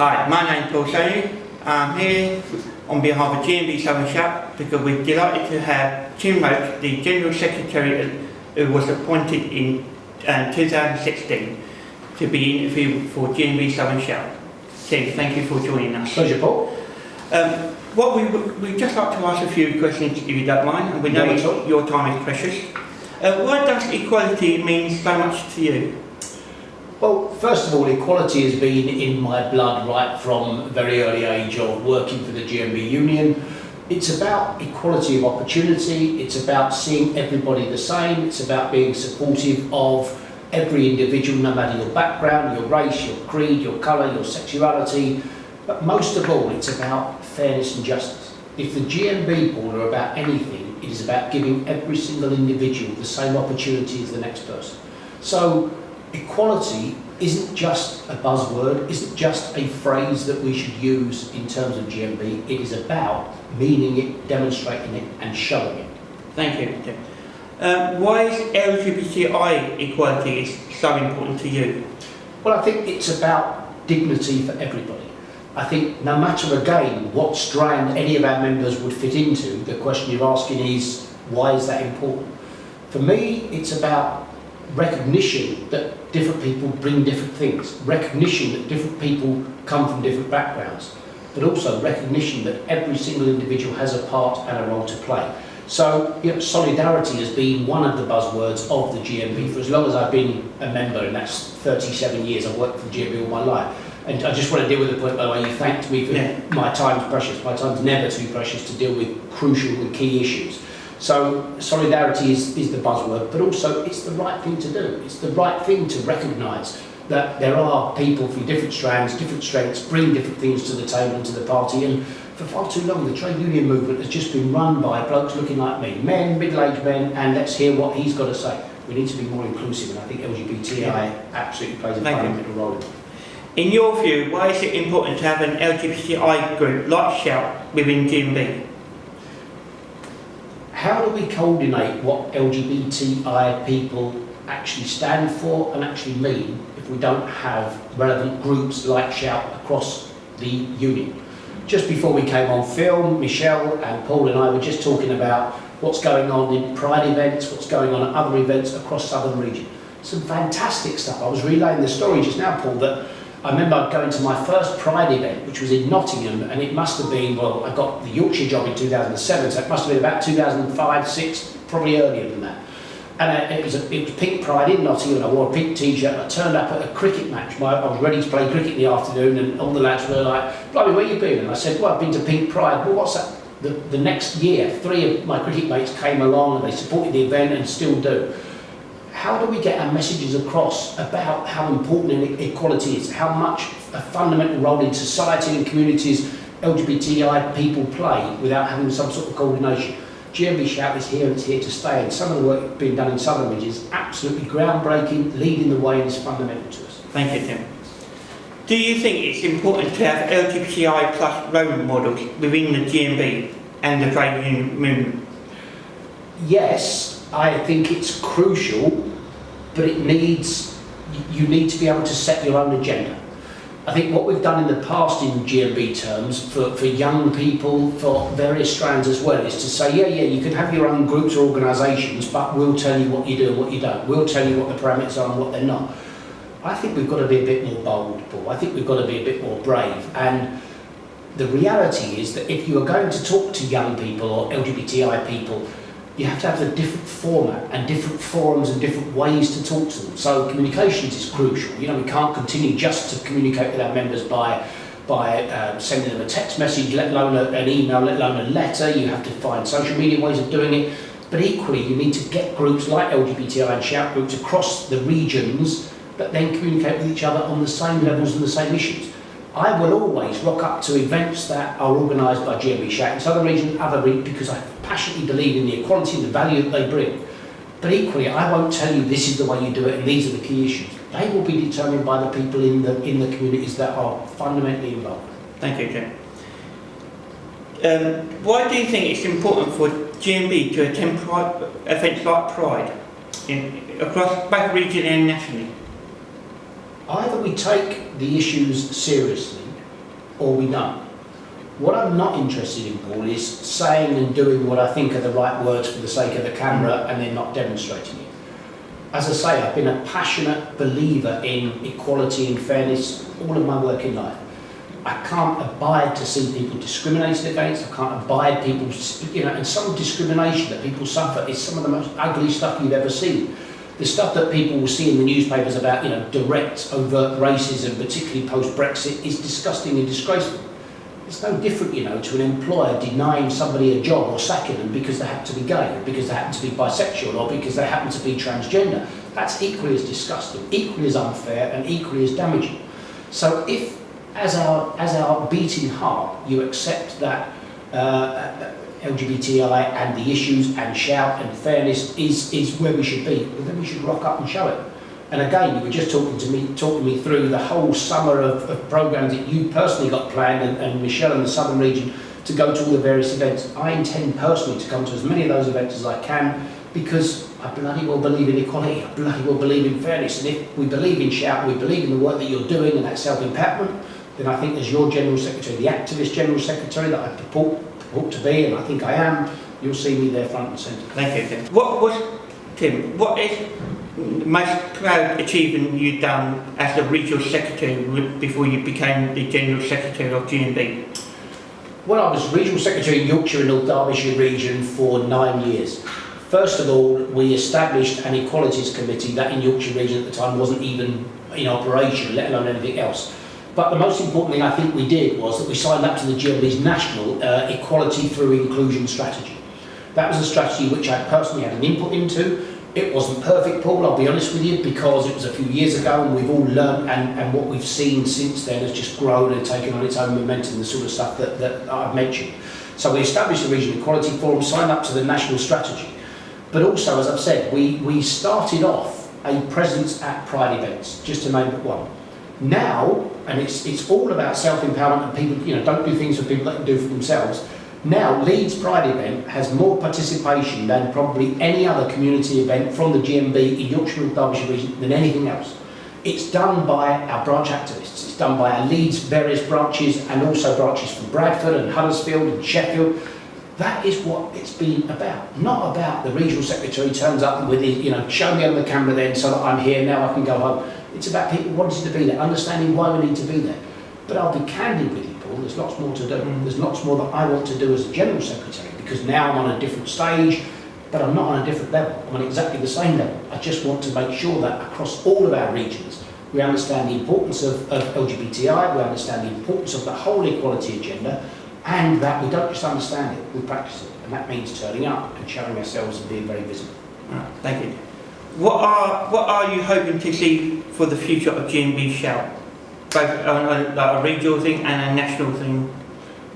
Hi, my name's Sony. I'm here on behalf of GMB Southern Shout because we're delighted to have Tim Roache, the General Secretary who was appointed in 2016 to be interviewed for GMB Southern Shout. Tim, thank you for joining us. Pleasure, Paul. What we'd just like to ask a few questions if you don't mind, and we know your time is precious. Why does equality mean so much to you? Well, first of all, equality has been in my blood right from a very early age of working for the GMB Union. It's about equality of opportunity, it's about seeing everybody the same, it's about being supportive of every individual, no matter your background, your race, your creed, your colour, your sexuality. But most of all, it's about fairness and justice. If the GMB Board are about anything, it is about giving every single individual the same opportunity as the next person. So equality isn't just a buzzword, isn't just a phrase that we should use in terms of GMB. It is about meaning it, demonstrating it and showing it. Thank you, Tim. Why is LGBTI equality so important to you? Well, I think it's about dignity for everybody. I think no matter again what strand any of our members would fit into, the question you're asking is, why is that important? For me, it's about recognition that different people bring different things, recognition that different people come from different backgrounds, but also recognition that every single individual has a part and a role to play. So, solidarity has been one of the buzzwords of the GMB for as long as I've been a member, and that's 37 years. I've worked for the GMB all my life. And I just want to deal with the point, by the way, you thanked me for my time's precious. My time's never too precious to deal with crucial and key issues. So solidarity is the buzzword, but also it's the right thing to do. It's the right thing to recognise that there are people from different strands, different strengths, bring different things to the table and to the party. And for far too long, the trade union movement has just been run by blokes looking like me, men, middle-aged men, and let's hear what he's got to say. We need to be more inclusive, and I think LGBTI absolutely plays a fundamental role in it. In your view, why is it important to have an LGBTI group like Shout within GMB? How do we coordinate what LGBTI people actually stand for and actually mean if we don't have relevant groups like Shout across the union? Just before we came on film, Michelle and Paul and I were just talking about what's going on in Pride events, what's going on at other events across Southern region. Some fantastic stuff. I was relaying the story just now, Paul, that I remember going to my first Pride event, which was in Nottingham, and it must have been, well, I got the Yorkshire job in 2007, so it must have been about 2005, 6, probably earlier than that. And it was Pink Pride in Nottingham, and I wore a pink t-shirt, and I turned up at a cricket match. I was ready to play cricket in the afternoon, and all the lads were like, "Blimey, where you been?" And I said, "Well, I've been to Pink Pride." "Well, what's that?" The next year, 3 of my cricket mates came along, and they supported the event and still do. How do we get our messages across about how important equality is, how much a fundamental role in society and communities LGBTI people play without having some sort of coordination? GMB Shout is here and it's here to stay, and some of the work being done in Southern Ridge is absolutely groundbreaking, leading the way, and is fundamental to us. Thank you, Tim. Do you think it's important to have LGBTI plus role models within the GMB and the trade union movement? Yes, I think it's crucial, but you need to be able to set your own agenda. I think what we've done in the past in GMB terms for young people, for various strands as well, is to say, yeah, you can have your own groups or organisations, but we'll tell you what you do and what you don't. We'll tell you what the parameters are and what they're not. I think we've got to be a bit more bold, Paul. I think we've got to be a bit more brave. And the reality is that if you are going to talk to young people or LGBTI people, you have to have a different format and different forums and different ways to talk to them. So communications is crucial. We can't continue just to communicate with our members by sending them a text message, let alone an email, let alone a letter. You have to find social media ways of doing it. But equally, you need to get groups like LGBTI and Shout groups across the regions that then communicate with each other on the same levels and the same issues. I will always rock up to events that are organised by GMB Shout in Southern Region, other regions, because I passionately believe in the equality and the value that they bring. But equally, I won't tell you this is the way you do it and these are the key issues. They will be determined by the people in the communities that are fundamentally involved. Thank you, Tim. Why do you think it's important for GMB to attend events like Pride across both region and nationally? Either we take the issues seriously or we don't. What I'm not interested in, Paul, is saying and doing what I think are the right words for the sake of the camera and then not demonstrating it. As I say, I've been a passionate believer in equality and fairness all of my working life. I can't abide to see people discriminated against. I can't abide people, and some discrimination that people suffer is some of the most ugly stuff you've ever seen. The stuff that people will see in the newspapers about, direct, overt racism, particularly post-Brexit, is disgusting and disgraceful. It's no different, to an employer denying somebody a job or sacking them because they happen to be gay, or because they happen to be bisexual, or because they happen to be transgender. That's equally as disgusting, equally as unfair, and equally as damaging. So if, as our beating heart, you accept that LGBTI and the issues and shout and fairness is where we should be, well, then we should rock up and show it. And again, you were just talking me through the whole summer of programmes that you personally got planned, and Michelle in the Southern region, to go to all the various events. I intend personally to come to as many of those events as I can, because I bloody well believe in equality, I bloody well believe in fairness, and if we believe in shout, we believe in the work that you're doing and that self-empowerment, then I think as your General Secretary, the activist General Secretary that I purport to be, and I think I am, you'll see me there front and centre. Thank you, Tim. What is the most proud achievement you've done as the Regional Secretary before you became the General Secretary of GMB? Well, I was Regional Secretary in Yorkshire and North Derbyshire region for 9 years. First of all, we established an Equalities Committee that in Yorkshire region at the time wasn't even in operation, let alone anything else. But the most important thing I think we did was that we signed up to the GMB's national Equality Through Inclusion strategy. That was a strategy which I personally had an input into. It wasn't perfect, Paul, I'll be honest with you, because it was a few years ago and we've all learned, and what we've seen since then has just grown and taken on its own momentum, the sort of stuff that I've mentioned. So we established the Regional Equality Forum, signed up to the national strategy. But also, as I've said, we started off a presence at Pride events, just to name but one. Now, and it's all about self-empowerment and people, don't do things for people that can do for themselves. Now, Leeds Pride event has more participation than probably any other community event from the GMB in Yorkshire and Derbyshire region than anything else. It's done by our branch activists. It's done by our Leeds various branches and also branches from Bradford and Huddersfield and Sheffield. That is what it's been about. Not about the Regional Secretary turns up with his, show me on the camera then so that I'm here, now I can go home. It's about people wanting to be there, understanding why we need to be there. But I'll be candid with you, Paul, there's lots more to do. There's lots more that I want to do as a General Secretary, because now I'm on a different stage, but I'm not on a different level. I'm on exactly the same level. I just want to make sure that across all of our regions, we understand the importance of LGBTI, we understand the importance of the whole equality agenda, and that we don't just understand it, we practice it. And that means turning up and showing ourselves and being very visible. Thank you. What are you hoping to see for the future of GMB Shout? Both on a regional thing and a national thing?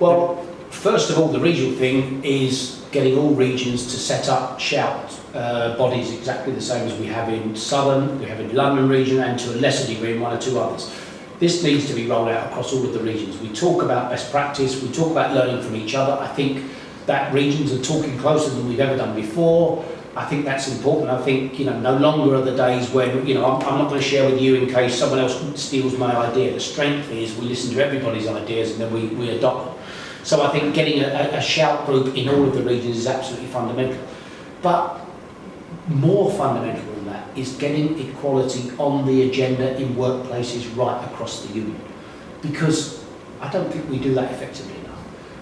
Well, first of all, the regional thing is getting all regions to set up Shout bodies exactly the same as we have in Southern, we have in London region, and to a lesser degree in one or two others. This needs to be rolled out across all of the regions. We talk about best practice, we talk about learning from each other. I think that regions are talking closer than we've ever done before. I think that's important. I think, no longer are the days when, I'm not going to share with you in case someone else steals my idea. The strength is we listen to everybody's ideas and then we adopt them. So I think getting a shout group in all of the regions is absolutely fundamental. But more fundamental than that is getting equality on the agenda in workplaces right across the union. Because I don't think we do that effectively enough.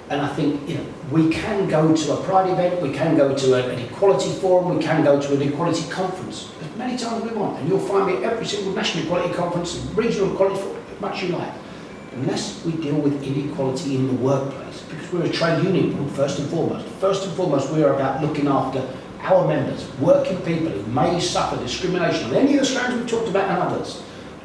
And I think, we can go to a Pride event, we can go to an equality forum, we can go to an equality conference as many times as we want. And you'll find me at every single national equality conference and regional equality forum, as much as you like. Unless we deal with inequality in the workplace, because we're a trade union, first and foremost. First and foremost, we're about looking after our members, working people who may suffer discrimination on any of the strands we've talked about and others.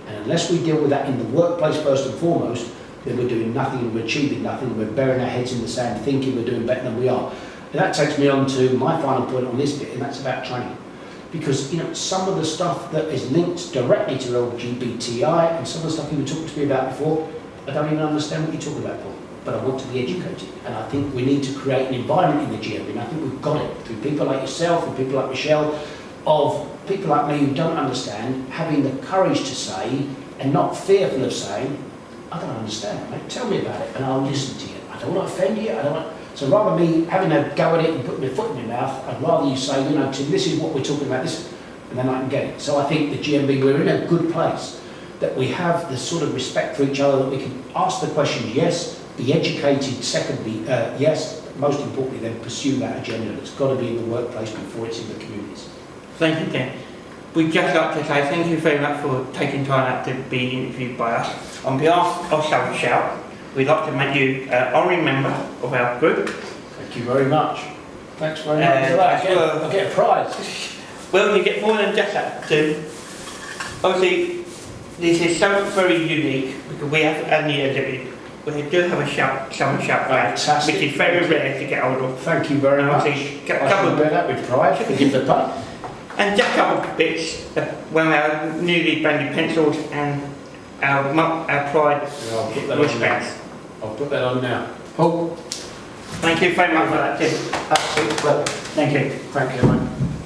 And unless we deal with that in the workplace first and foremost, then we're doing nothing and we're achieving nothing, and we're burying our heads in the sand thinking we're doing better than we are. And that takes me on to my final point on this bit, and that's about training. Because some of the stuff that is linked directly to LGBTI and some of the stuff you were talking to me about before, I don't even understand what you're talking about, Paul, but I want to be educated. And I think we need to create an environment in the GMB, and I think we've got it through people like yourself and people like Michelle, of people like me who don't understand, having the courage to say, and not fearful of saying, I don't understand, mate. Tell me about it, and I'll listen to you. I don't want to offend you. I don't want. So rather me having a go at it and putting my foot in my mouth, I'd rather you say, you know, Tim, this is what we're talking about, this, and then I can get it. So I think the GMB, we're in a good place, that we have the sort of respect for each other, that we can ask the questions, yes, be educated, secondly, yes, but most importantly, then pursue that agenda that's got to be in the workplace before it's in the communities. Thank you, Tim. We'd just like to say thank you very much for taking time out to be interviewed by us. On behalf of South Shout, we'd like to make you an honorary member of our group. Thank you very much. Thanks very much for that. I get a prize. Well, you get more than just that too. Obviously, this is so very unique because we have only we do have a summer shout flag, which is very rare to get hold of. Thank you very much. I shall bear that with pride. Forgive the pun. And just a couple of bits, when our newly branded pencils and our pride wristbands. I'll put that on now. Paul. Thank you very much for that, Tim. Absolute pleasure. Thank you. Thank you, mate.